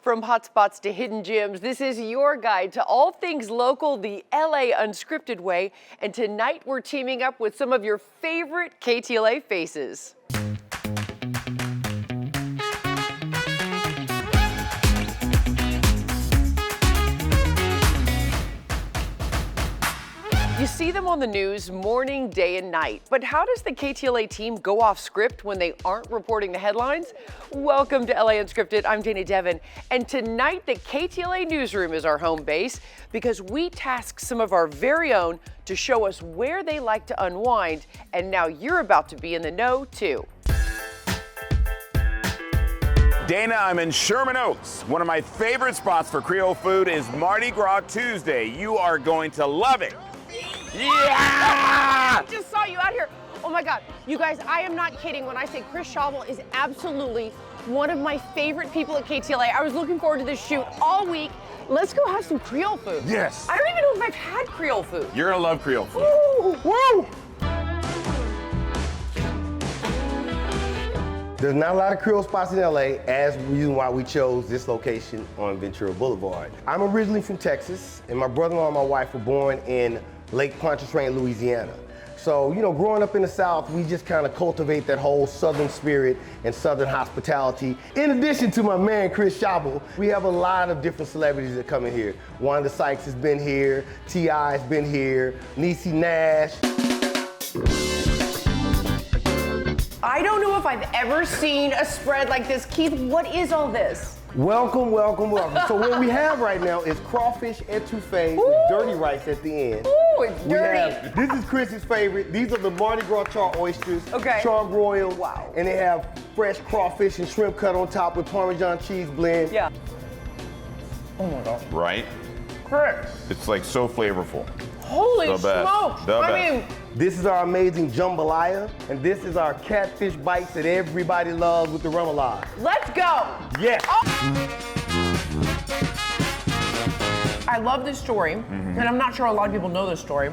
From hotspots to hidden gems, this is your guide to all things local, the LA Unscripted way. And tonight we're teaming up with some of your favorite KTLA faces. You see them on the news morning, day, and night. But how does the KTLA team go off script when they aren't reporting the headlines? Welcome to LA Unscripted. I'm Dana Devin. And tonight, the KTLA newsroom is our home base because we task some of our very own to show us where they like to unwind. And now you're about to be in the know, too. Dana, I'm in Sherman Oaks. One of my favorite spots for Creole food is Mardi Gras Tuesday. You are going to love it. Yeah! I just saw you out here. Oh my God, you guys, I am not kidding when I say Chris Chauvel is absolutely one of my favorite people at KTLA. I was looking forward to this shoot all week. Let's go have some Creole food. Yes. I don't even know if I've had Creole food. You're gonna love Creole food. Ooh. Woo! There's not a lot of Creole spots in LA, as the reason why we chose this location on Ventura Boulevard. I'm originally from Texas, and my brother-in-law and my wife were born in Lake Pontchartrain, Louisiana. So, you know, growing up in the South, we just kind of cultivate that whole Southern spirit and Southern hospitality. In addition to my man, Chris Chauvel, we have a lot of different celebrities that come in here. Wanda Sykes has been here, T.I.'s been here, Niecy Nash. I don't know if I've ever seen a spread like this. Keith, what is all this? Welcome, welcome, welcome. So what we have right now is crawfish etouffee with dirty rice at the end. Ooh, it's dirty. This is Chris's favorite. These are the Mardi Gras char oysters. Okay. Char broil. Wow. And they have fresh crawfish and shrimp cut on top with Parmesan cheese blend. Yeah. Oh my God. Right? Chris. It's like so flavorful. Holy The best. smokes. The I best. mean, This is our amazing jambalaya, and this is our catfish bites that everybody loves with the remoulade. let's go. Yes. I love this story, and I'm not sure a lot of people know this story,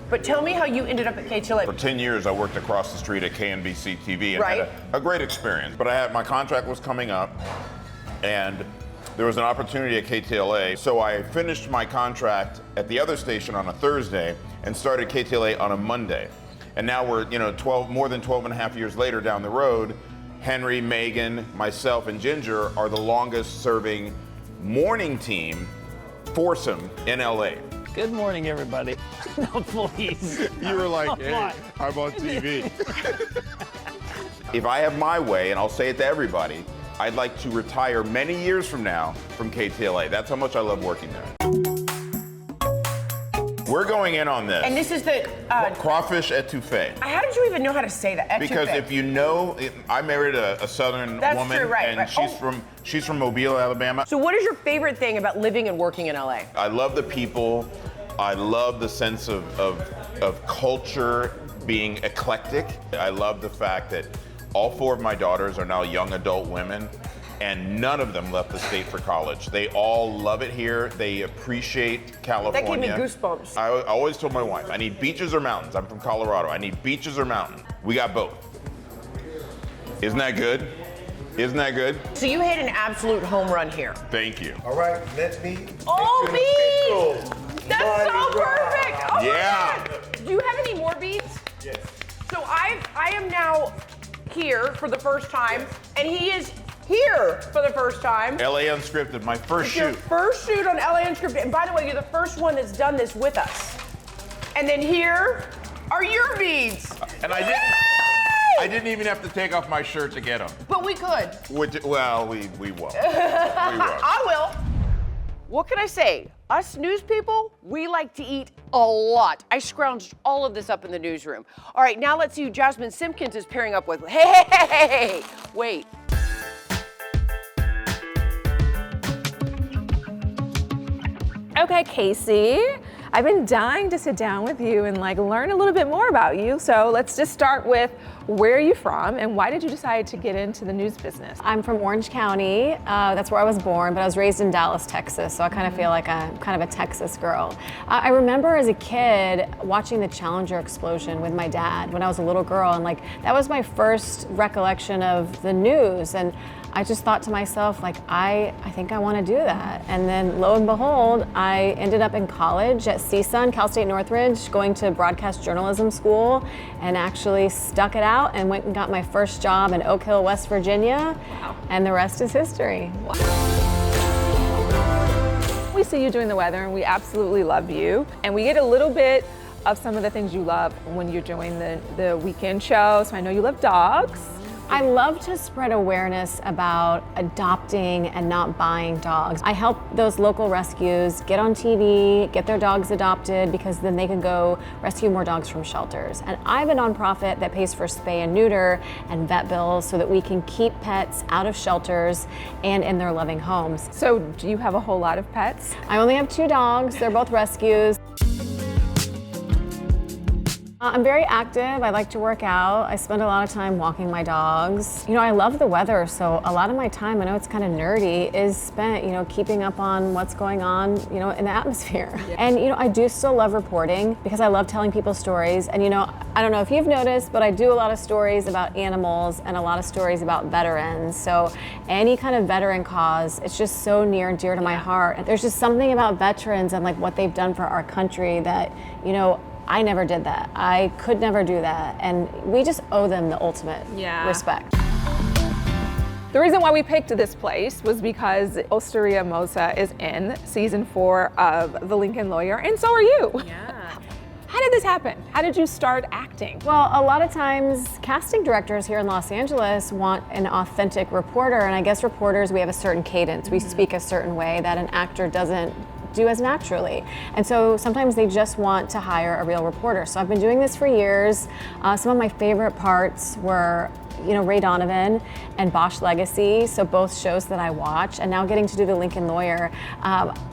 but tell me how you ended up at For KTLA. 10 years, I worked across the street at KNBC TV and Right. had a great experience. But my contract was coming up, and there was an opportunity at KTLA. So I finished my contract at the other station on a Thursday and started KTLA on a Monday. And now we're, more than 12 and a half years later down the road, Henry, Megan, myself, and Ginger are the longest serving morning team foursome in LA. Good morning, everybody. No, please. You were like, Come on. I'm on TV. If I have my way, and I'll say it to everybody, I'd like to retire many years from now from KTLA. That's how much I love working there. We're going in on this. And this is the, Crawfish etouffee. how did you even know how to say that? Because Etouffee. if you know, I married a Southern That's woman, true, right, and right. she's from Mobile, Alabama. So what is your favorite thing about living and working in LA? I love the people. I love the sense of culture being eclectic. I love the fact that all four of my daughters are now young adult women, and none of them left the state for college. They all love it here. They appreciate California. That gave me goosebumps. I always told my wife, I need beaches or mountains. I'm from Colorado. I need beaches or mountains. We got both. Isn't that good? Isn't that good? So you hit an absolute home run here. Thank you. All right, let me. Oh, beads! beads! That's so perfect! Oh Yeah. my God. Do you have any more beads? Yes. So I am now here for the first time, and he is here for the first time. LA Unscripted, my first Your shoot. first shoot on LA Unscripted. And by the way, you're the first one that's done this with us. And then here are your beads. And Yay! I didn't even have to take off my shirt to get them. But we could. Well, we won't. We won't. I will. What can I say? Us news people, we like to eat a lot. I scrounged all of this up in the newsroom. All right, now let's see who Jasmine Simpkins is pairing up with. Hey, wait. Okay, Casey, I've been dying to sit down with you and learn a little bit more about you. So let's just start with, where are you from and why did you decide to get into the news business? I'm from Orange County. That's where I was born, but I was raised in Dallas, Texas. So I kind of feel like I'm kind of a Texas girl. I remember as a kid watching the Challenger explosion with my dad when I was a little girl, and that was my first recollection of the news. And I just thought to myself, like, I think I want to do that. And then lo and behold, I ended up in college at CSUN, Cal State Northridge, going to broadcast journalism school, and actually stuck it out and went and got my first job in Oak Hill, West Virginia. Wow. And the rest is history. Wow. We see you doing the weather and we absolutely love you. And we get a little bit of some of the things you love when you're doing the weekend show. So I know you love dogs. I love to spread awareness about adopting and not buying dogs. I help those local rescues get on TV, get their dogs adopted, because then they can go rescue more dogs from shelters. And I have a nonprofit that pays for spay and neuter and vet bills so that we can keep pets out of shelters and in their loving homes. So do you have a whole lot of pets? I only have 2 dogs. They're both rescues. I'm very active. I like to work out. I spend a lot of time walking my dogs. You know, I love the weather, so a lot of my time, I know it's kind of nerdy, is spent, you know, keeping up on what's going on, you know, in the atmosphere. Yeah. And, you know, I do still love reporting because I love telling people stories. And, you know, I don't know if you've noticed, but I do a lot of stories about animals and a lot of stories about veterans. So any kind of veteran cause, it's just so near and dear to my heart. And there's just something about veterans and like what they've done for our country that, you know, I never did that. I could never do that. And we just owe them the ultimate respect. The reason why we picked this place was because Osteria Mosa is in season 4 of The Lincoln Lawyer, and so are you. Yeah. How did this happen? How did you start acting? Well, a lot of times casting directors here in Los Angeles want an authentic reporter, and I guess reporters, we have a certain cadence. We speak a certain way that an actor doesn't do as naturally. And so sometimes they just want to hire a real reporter. So I've been doing this for years. Some of my favorite parts were, you know, Ray Donovan and Bosch Legacy, so both shows that I watch, and now getting to do The Lincoln Lawyer.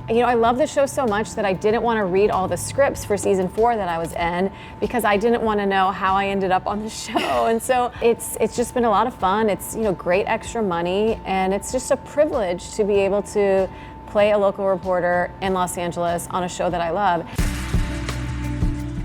You know, I love the show so much that I didn't want to read all the scripts for season 4 that I was in because I didn't want to know how I ended up on the show. And so it's just been a lot of fun. It's, you know, great extra money, and it's just a privilege to be able to play a local reporter in Los Angeles on a show that I love.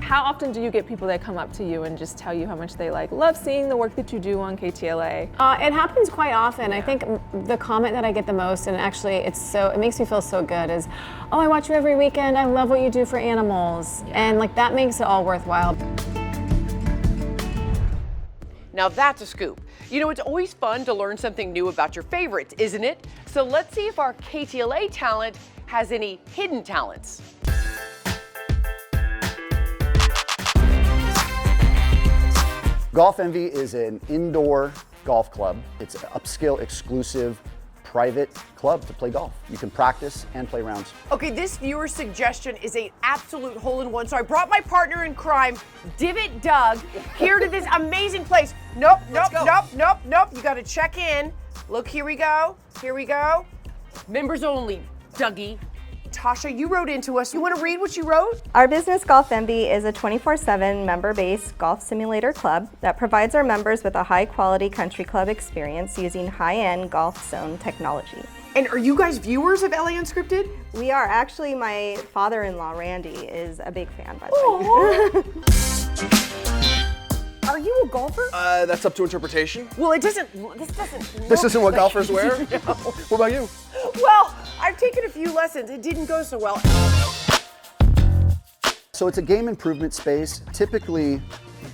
How often do you get people that come up to you and just tell you how much they love seeing the work that you do on KTLA? It happens quite often. I think the comment that I get the most, and actually it makes me feel so good, is, oh, I watch you every weekend. I love what you do for animals. Yeah. And like that makes it all worthwhile. Now that's a scoop. You know, it's always fun to learn something new about your favorites, isn't it? So let's see if our KTLA talent has any hidden talents. Golf Envy is an indoor golf club. It's an upscale, exclusive, private club to play golf. You can practice and play rounds. Okay, this viewer's suggestion is an absolute hole-in-one, so I brought my partner in crime, Divot Doug, here to this amazing place. Nope, nope, you gotta check in. Look, here we go. Members only, Dougie. Tasha, you wrote into us. You wanna read what you wrote? Our business, Golf Envy, is a 24/7 member-based golf simulator club that provides our members with a high-quality country club experience using high-end golf zone technology. And are you guys viewers of LA Unscripted? We are. Actually, my father-in-law, Randy, is a big fan, by the way. Are you a golfer? That's up to interpretation. Well, this This isn't what golfers wear? No. What about you? Well, I've taken a few lessons. It didn't go so well. So it's a game improvement space. Typically,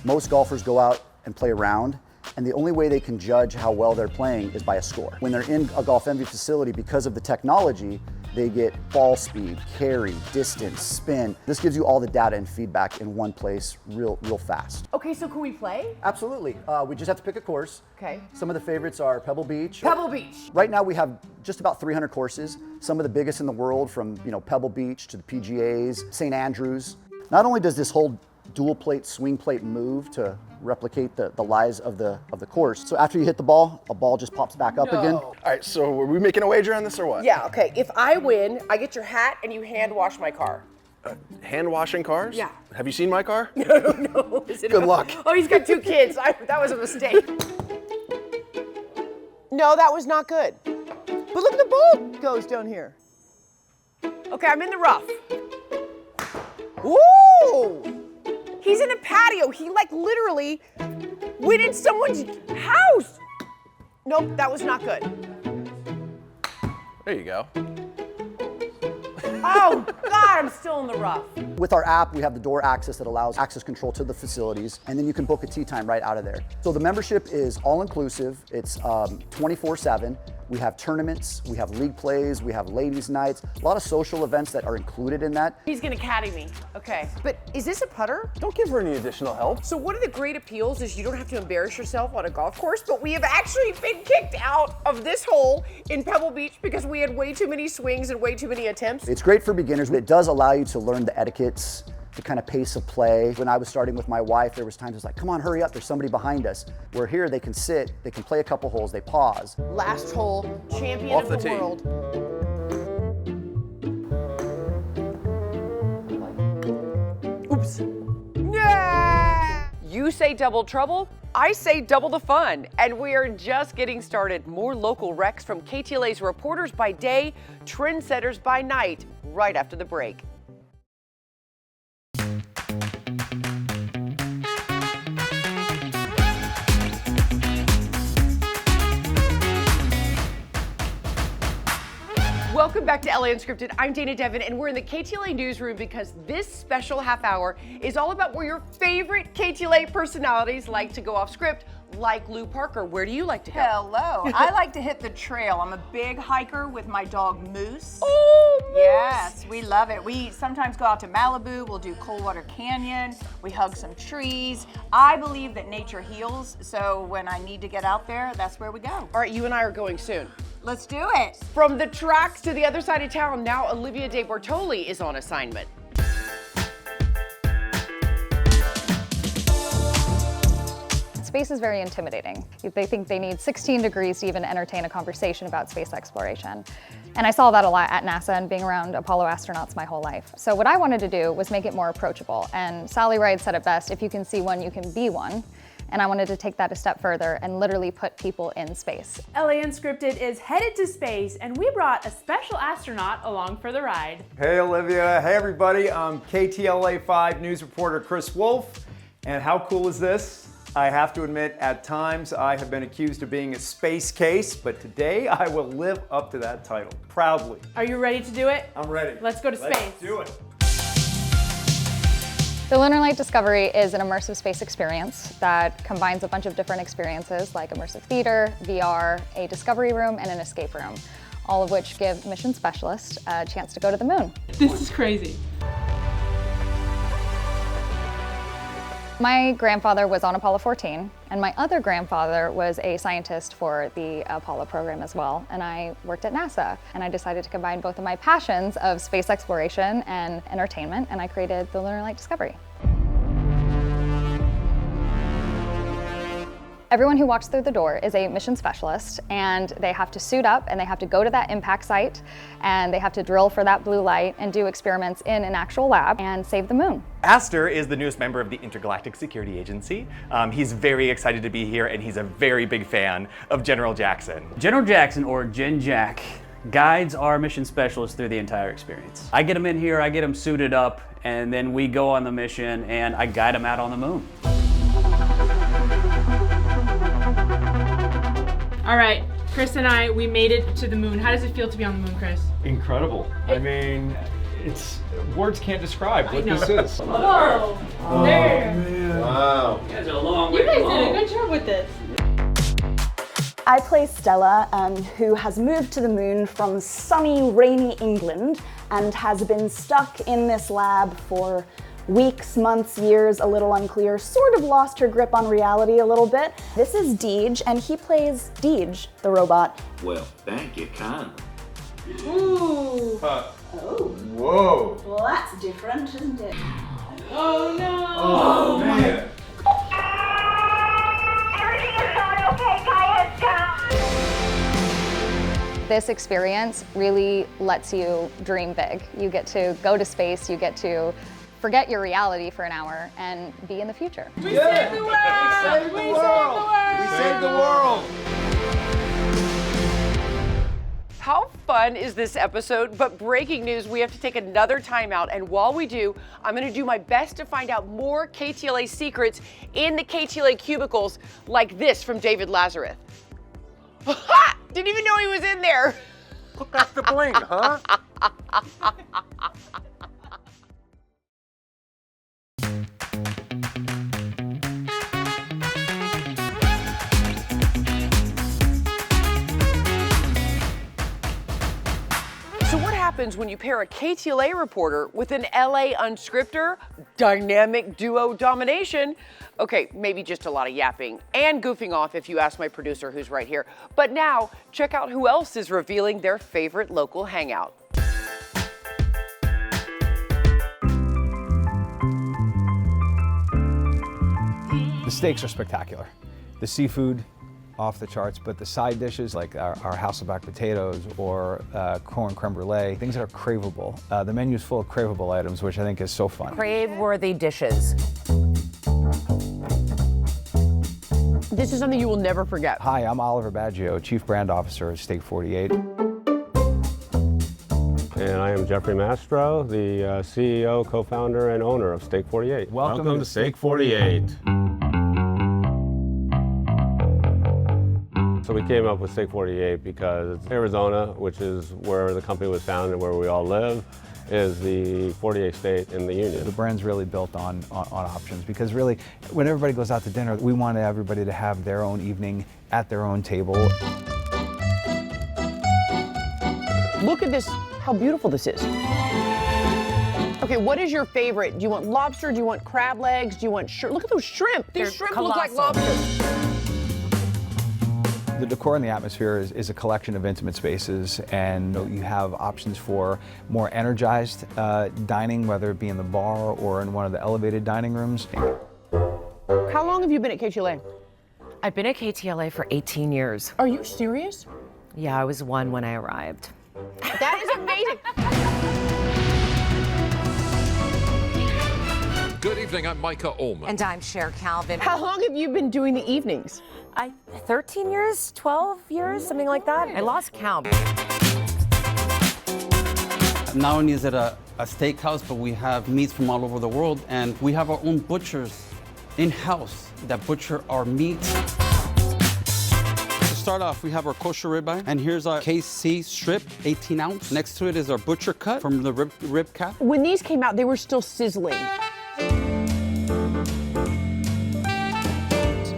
most golfers go out and play a round, and the only way they can judge how well they're playing is by a score. When they're in a Golf Envy facility, because of the technology, they get ball speed, carry, distance, spin. This gives you all the data and feedback in one place real fast. Okay, so can we play? Absolutely. We just have to pick a course. Okay. Some of the favorites are Pebble Beach. Pebble Beach. Right now we have just about 300 courses, some of the biggest in the world, from Pebble Beach to the PGAs, St. Andrews. Not only does this whole dual plate, swing plate move to replicate the lies of the course. So after you hit the ball, a ball just pops back up again. All right, so are we making a wager on this or what? Yeah, okay. If I win, I get your hat and you hand wash my car. Hand washing cars? Yeah. Have you seen my car? No. Good luck. Oh, he's got 2 kids. That was a mistake. No, that was not good. But look at the ball goes down here. Okay, I'm in the rough. Ooh! He's in the patio. He literally went in someone's house. Nope, that was not good. There you go. Oh, God, I'm still in the rough. With our app, we have the door access that allows access control to the facilities, and then you can book a tee time right out of there. So the membership is all-inclusive. It's 24/7. We have tournaments, we have league plays, we have ladies' nights, a lot of social events that are included in that. He's gonna caddy me. Okay, but is this a putter? Don't give her any additional help. So one of the great appeals is you don't have to embarrass yourself on a golf course, but we have actually been kicked out of this hole in Pebble Beach because we had way too many swings and way too many attempts. It's great for beginners, but it does allow you to learn the etiquettes, the kind of pace of play. When I was starting with my wife, there was times it was like, come on, hurry up, there's somebody behind us. Where here, they can sit, they can play a couple holes, they pause. Last hole, champion Off of the the tee. world. Oops. Yeah! You say double trouble, I say double the fun. And we are just getting started. More local recs from KTLA's reporters by day, trendsetters by night, right after the break. Welcome back to LA Unscripted. I'm Dana Devin, and we're in the KTLA newsroom because this special half hour is all about where your favorite KTLA personalities like to go off script, like Lou Parker. Where do you like to go? Hello. I like to hit the trail. I'm a big hiker with my dog Moose. Oh, Moose. Yes, we love it. We sometimes go out to Malibu. We'll do Coldwater Canyon. We hug some trees. I believe that nature heals, so when I need to get out there, that's where we go. All right, you and I are going soon. Let's do it. From the tracks to the other side of town, now Olivia De Bortoli is on assignment. Space is very intimidating. They think they need 16 degrees to even entertain a conversation about space exploration. And I saw that a lot at NASA and being around Apollo astronauts my whole life. So what I wanted to do was make it more approachable. And Sally Ride said it best, if you can see one, you can be one. And I wanted to take that a step further and literally put people in space. LA Unscripted is headed to space, and we brought a special astronaut along for the ride. Hey Olivia, hey everybody, I'm KTLA 5 news reporter Chris Wolf, and how cool is this? I have to admit, at times I have been accused of being a space case, but today I will live up to that title, proudly. Are you ready to do it? I'm ready. Let's go to space. Let's do it. The Lunar Light Discovery is an immersive space experience that combines a bunch of different experiences like immersive theater, VR, a discovery room, and an escape room, all of which give mission specialists a chance to go to the moon. This is crazy. My grandfather was on Apollo 14, and my other grandfather was a scientist for the Apollo program as well, and I worked at NASA. And I decided to combine both of my passions of space exploration and entertainment, and I created the Lunar Light Discovery. Everyone who walks through the door is a mission specialist, and they have to suit up and they have to go to that impact site and they have to drill for that blue light and do experiments in an actual lab and save the moon. Astor is the newest member of the Intergalactic Security Agency. He's very excited to be here, and he's a very big fan of General Jackson. General Jackson, or Gen Jack, guides our mission specialists through the entire experience. I get them in here, I get them suited up, and then we go on the mission and I guide them out on the moon. All right, Chris and I, we made it to the moon. How does it feel to be on the moon, Chris? Incredible. I mean, words can't describe what this is. Whoa! There. Man. Wow. You guys are a long way You guys along. did a good job with this. I play Stella, who has moved to the moon from sunny, rainy England and has been stuck in this lab for weeks, months, years, a little unclear, sort of lost her grip on reality a little bit. This is Deej, and he plays Deej, the robot. Well, thank you kindly. Ooh. Oh. Whoa. Well, that's different, isn't it? Oh no. Oh, man. This experience really lets you dream big. You get to go to space, you get to forget your reality for an hour and be in the future. We saved the world! We saved the world! We saved the world! How fun is this episode? But breaking news, we have to take another timeout. And while we do, I'm gonna do my best to find out more KTLA secrets in the KTLA cubicles, like this from David Lazarus. Didn't even know he was in there. Look at the bling, huh? So what happens when you pair a KTLA reporter with an LA unscripter? Dynamic duo domination. Okay, maybe just a lot of yapping and goofing off if you ask my producer who's right here. But now, check out who else is revealing their favorite local hangout. The steaks are spectacular. The seafood, off the charts, but the side dishes like our Hasselback potatoes or corn creme brulee, things that are craveable. The menu is full of craveable items, which I think is so fun. Crave-worthy dishes. This is something you will never forget. Hi, I'm Oliver Baggio, Chief Brand Officer at Steak 48. And I am Jeffrey Mastro, the CEO, co-founder, and owner of Steak 48. Welcome to Steak 48. So we came up with Steak 48 because Arizona, which is where the company was founded, where we all live, is the 48th state in the union. The brand's really built on options because really, when everybody goes out to dinner, we want everybody to have their own evening at their own table. Look at this, how beautiful this is. Okay, what is your favorite? Do you want lobster? Do you want crab legs? Do you want shrimp? Look at those shrimp. These shrimp look like lobsters. The decor and the atmosphere is a collection of intimate spaces, and you have options for more energized dining, whether it be in the bar or in one of the elevated dining rooms. How long have you been at KTLA? I've been at KTLA for 18 years. Are you serious? Yeah, I was 1 when I arrived. That is amazing. Good evening, I'm Micah Ullman. And I'm Cher Calvin. How long have you been doing the evenings? 13 years, 12 years, something like that. I lost count. Not only is it a steakhouse, but we have meats from all over the world, and we have our own butchers in-house that butcher our meat. To start off, we have our kosher ribeye, and here's our KC strip, 18 ounce. Next to it is our butcher cut from the rib cap. When these came out, they were still sizzling.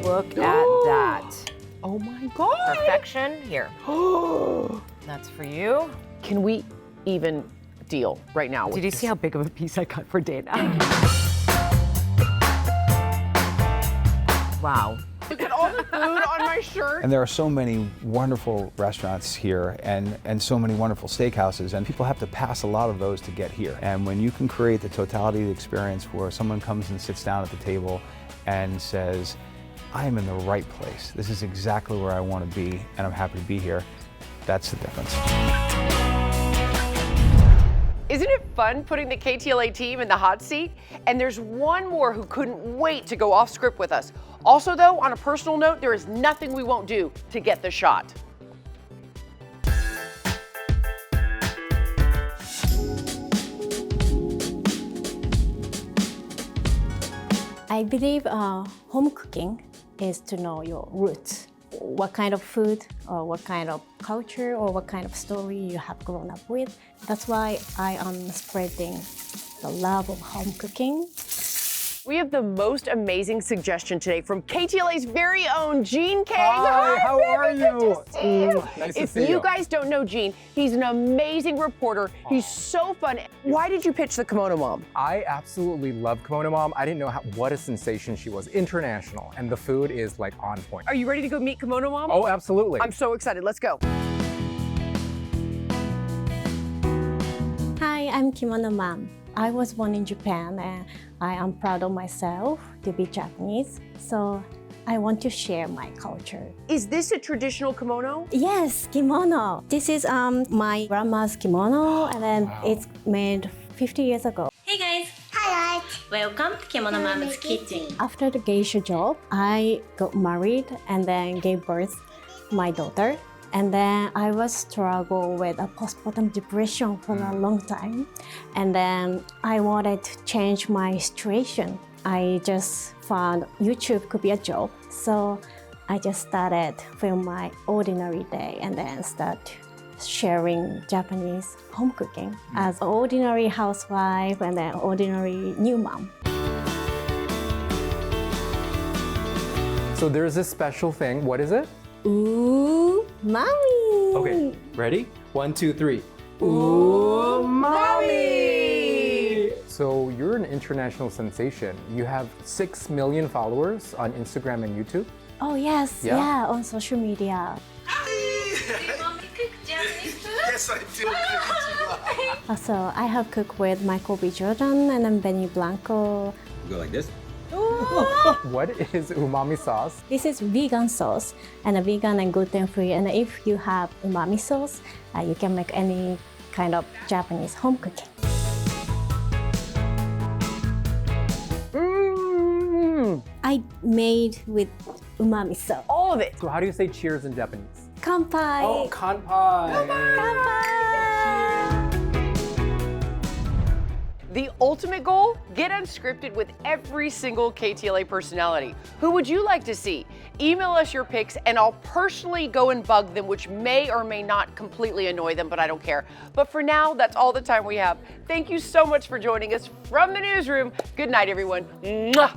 Look at that. Oh my God. Perfection. Here. That's for you. Can we even deal right now? Did you see how big of a piece I cut for Dana? Wow. Look at all the food on my shirt. And there are so many wonderful restaurants here and so many wonderful steakhouses, and people have to pass a lot of those to get here. And when you can create the totality of the experience where someone comes and sits down at the table and says, I am in the right place. This is exactly where I want to be, and I'm happy to be here. That's the difference. Isn't it fun putting the KTLA team in the hot seat? And there's one more who couldn't wait to go off script with us. Also though, on a personal note, there is nothing we won't do to get the shot. I believe home cooking is to know your roots. What kind of food or what kind of culture or what kind of story you have grown up with. That's why I am spreading the love of home cooking. We have the most amazing suggestion today from KTLA's very own Gene Kang. Hi, how baby, are you? Good to see you. Nice to If see you you. guys don't know Gene, he's an amazing reporter. He's so fun. Why did you pitch the Kimono Mom? I absolutely love Kimono Mom. I didn't know what a sensation she was. International, and the food is like on point. Are you ready to go meet Kimono Mom? Oh, absolutely. I'm so excited. Let's go. Hi, I'm Kimono Mom. I was born in Japan and I am proud of myself to be Japanese. So I want to share my culture. Is this a traditional kimono? Yes, kimono. This is my grandma's kimono and then it's made 50 years ago. Hey guys! Hi! Welcome to Kimono Mom's Kitchen. After the geisha job, I got married and then gave birth to my daughter. And then I was struggle with a postpartum depression for a long time. And then I wanted to change my situation. I just found YouTube could be a job. So I just started film my ordinary day and then start sharing Japanese home cooking as an ordinary housewife and then ordinary new mom. So there's this special thing. What is it? Ooh, mommy. Okay, ready? 1, 2, 3. Ooh, mommy! So you're an international sensation. You have 6 million followers on Instagram and YouTube. Oh yes, yeah, on social media. Yes, I do. So I have cooked with Michael B. Jordan and then Benny Blanco. Go like this. What is umami sauce? This is vegan sauce and a vegan and gluten free. And if you have umami sauce, you can make any kind of Japanese home cooking. I made with umami sauce. All of it. So how do you say cheers in Japanese? Kanpai. Oh, kanpai. The ultimate goal? Get unscripted with every single KTLA personality. Who would you like to see? Email us your pics and I'll personally go and bug them, which may or may not completely annoy them, but I don't care. But for now, that's all the time we have. Thank you so much for joining us from the newsroom. Good night, everyone. Mwah!